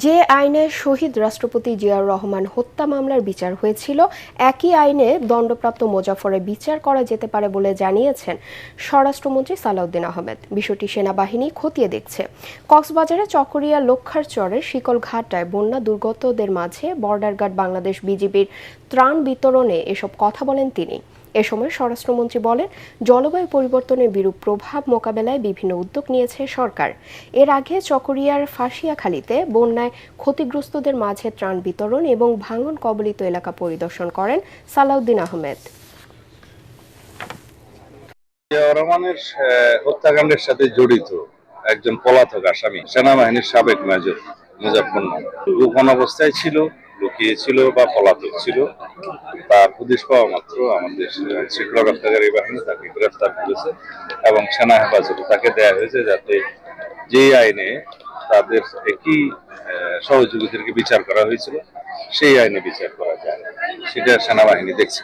যে আইনে শহীদ রাষ্ট্রপতি জিয়াউর রহমান হত্যা মামলার বিচার হয়েছিল, একই আইনে দণ্ডপ্রাপ্ত মোজাফফরের বিচার করা যেতে পারে বলে জানিয়েছেন স্বরাষ্ট্রমন্ত্রী সালাউদ্দিন আহমেদ। বিষয়টি সেনাবাহিনী খতিয়ে দেখছে। কক্সবাজারে চকরিয়া লক্ষারচরের শিকলঘাটায় বন্যা দুর্গতদের মাঝে বর্ডার গার্ড বাংলাদেশ বিজিবির ত্রাণ বিতরণে এসব কথা বলেন তিনি। এ সময় স্বরাষ্ট্রমন্ত্রী বলেন, জলবায়ু পরিবর্তনের বিরূপ প্রভাব মোকাবেলায় বিভিন্ন উদ্যোগ নিয়েছে সরকার। এর আগে চকরিয়ার ফাঁসিয়াখালীতে বন্যায় ক্ষতিগ্রস্তদের মাঝে ত্রাণ বিতরণ এবং ভাঙন কবলিত এলাকা পরিদর্শন করেন সালাউদ্দিন আহমেদ। জিয়াউর রহমানের হত্যাকাণ্ডের সাথে জড়িত একজন পলাতক আসামি সেনাবাহিনীর সাবেক মেজর মুজাফফর নাম গোপন অবস্থায় ছিল, লুকিয়ে ছিল বা পলাতক ছিল। তার হদিশ পাওয়া মাত্র আমাদের শৃঙ্খলা রক্ষাকারী বাহিনী তাকে গ্রেফতার করেছে এবং সেনা হেফাজতে তাকে দেয়া হয়েছে, যাতে যে আইনে তাদের একই সহযোগীদেরকে বিচার করা হয়েছিল সেই আইনে বিচার করা যায়। সেটা সেনাবাহিনী দেখছে।